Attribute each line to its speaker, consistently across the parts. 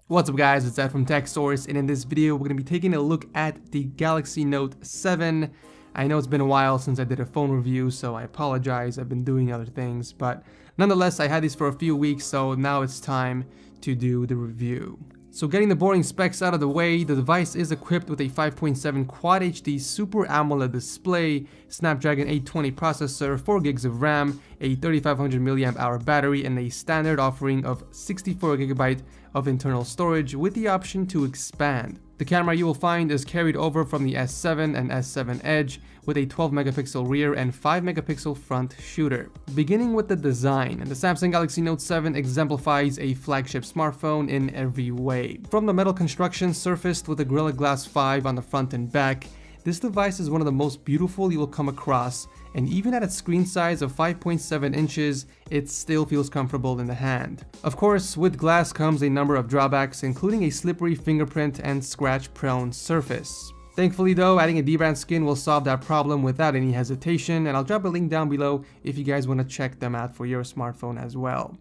Speaker 1: What's up guys, it's Ed from TechSource, and in this video we're going to be taking a look at the Galaxy Note 7. I know it's been a while since I did a phone review, so I apologize, I've been doing other things, but nonetheless I had these for a few weeks, so now it's time to do the review. So getting the boring specs out of the way, the device is equipped with a 5.7 Quad HD Super AMOLED display, Snapdragon 820 processor, 4 gigs of RAM, a 3500 mAh battery, and a standard offering of 64 GB of internal storage with the option to expand. The camera you will find is carried over from the S7 and S7 Edge with a 12 megapixel rear and 5 megapixel front shooter. Beginning with the design, the Samsung Galaxy Note 7 exemplifies a flagship smartphone in every way. From the metal construction surfaced with a Gorilla Glass 5 on the front and back, this device is one of the most beautiful you will come across, and even at its screen size of 5.7 inches, it still feels comfortable in the hand. Of course, with glass comes a number of drawbacks, including a slippery fingerprint and scratch-prone surface. Thankfully though, adding a dbrand skin will solve that problem without any hesitation, and I'll drop a link down below if you guys want to check them out for your smartphone as well.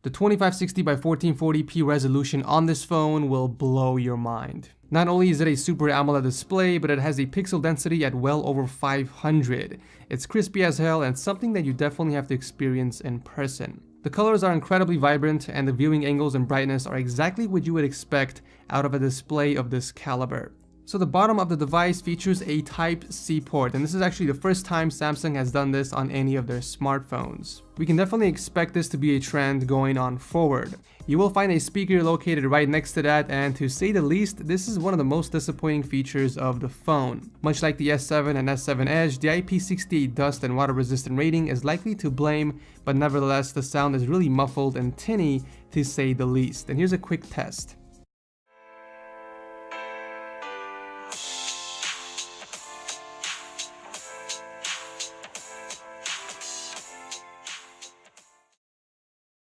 Speaker 1: The 2560 by 1440p resolution on this phone will blow your mind. Not only is it a Super AMOLED display, but it has a pixel density at well over 500. It's crispy as hell and something that you definitely have to experience in person. The colors are incredibly vibrant, and the viewing angles and brightness are exactly what you would expect out of a display of this caliber. So the bottom of the device features a Type-C port, and this is actually the first time Samsung has done this on any of their smartphones. We can definitely expect this to be a trend going on forward. You will find a speaker located right next to that, and to say the least, this is one of the most disappointing features of the phone. Much like the S7 and S7 Edge, the IP68 dust and water resistant rating is likely to blame, but nevertheless the sound is really muffled and tinny to say the least. And here's a quick test.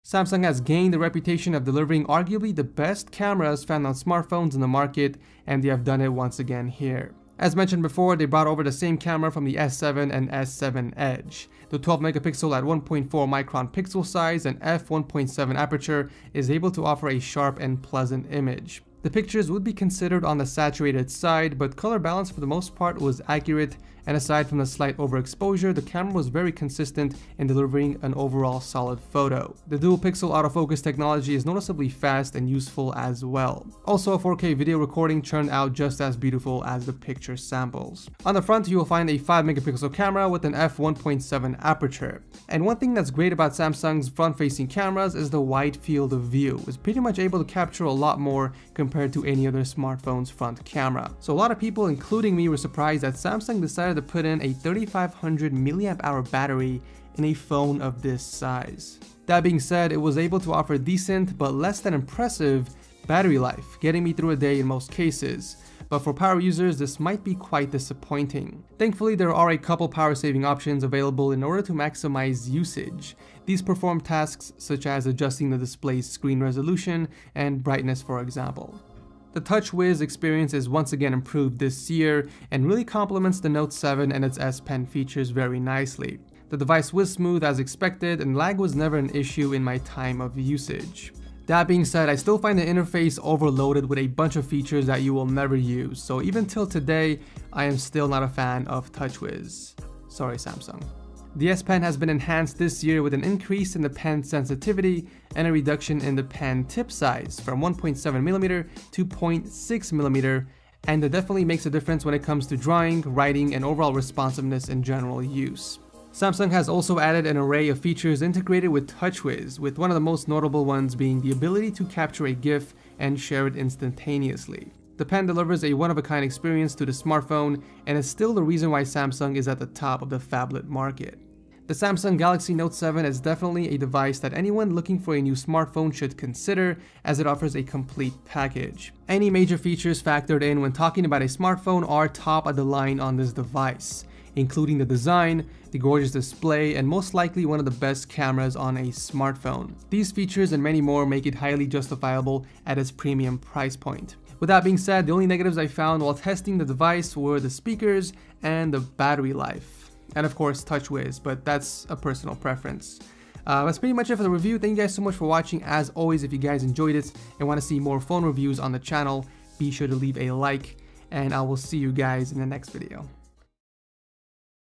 Speaker 1: Samsung has gained the reputation of delivering arguably the best cameras found on smartphones in the market, and they have done it once again here. As mentioned before, they brought over the same camera from the S7 and S7 Edge. The 12 megapixel at 1.4 micron pixel size and f1.7 aperture is able to offer a sharp and pleasant image. The pictures would be considered on the saturated side, but color balance for the most part was accurate, and aside from the slight overexposure, the camera was very consistent in delivering an overall solid photo. The dual pixel autofocus technology is noticeably fast and useful as well. Also, a 4K video recording turned out just as beautiful as the picture samples. On the front, you will find a 5 megapixel camera with an f1.7 aperture. And one thing that's great about Samsung's front-facing cameras is the wide field of view. It's pretty much able to capture a lot more compared to any other smartphone's front camera. So a lot of people, including me, were surprised that Samsung decided to put in a 3500 mAh battery in a phone of this size. That being said, it was able to offer decent but less than impressive battery life, getting me through a day in most cases. But for power users, this might be quite disappointing. Thankfully, there are a couple power saving options available in order to maximize usage. These perform tasks such as adjusting the display's screen resolution and brightness, for example. The TouchWiz experience is once again improved this year and really complements the Note 7 and its S Pen features very nicely. The device was smooth as expected, and lag was never an issue in my time of usage. That being said, I still find the interface overloaded with a bunch of features that you will never use, so even till today, I am still not a fan of TouchWiz. Sorry, Samsung. The S Pen has been enhanced this year with an increase in the pen sensitivity and a reduction in the pen tip size from 1.7mm to 0.6mm, and that definitely makes a difference when it comes to drawing, writing, and overall responsiveness in general use. Samsung has also added an array of features integrated with TouchWiz, with one of the most notable ones being the ability to capture a GIF and share it instantaneously. The pen delivers a one-of-a-kind experience to the smartphone, and is still the reason why Samsung is at the top of the phablet market. The Samsung Galaxy Note 7 is definitely a device that anyone looking for a new smartphone should consider, as it offers a complete package. Any major features factored in when talking about a smartphone are top of the line on this device, including the design, the gorgeous display, and most likely one of the best cameras on a smartphone. These features and many more make it highly justifiable at its premium price point. With that being said, the only negatives I found while testing the device were the speakers and the battery life. And of course TouchWiz, but that's a personal preference. That's pretty much it for the review. Thank you guys so much for watching. As always, if you guys enjoyed it and want to see more phone reviews on the channel, be sure to leave a like, and I will see you guys in the next video.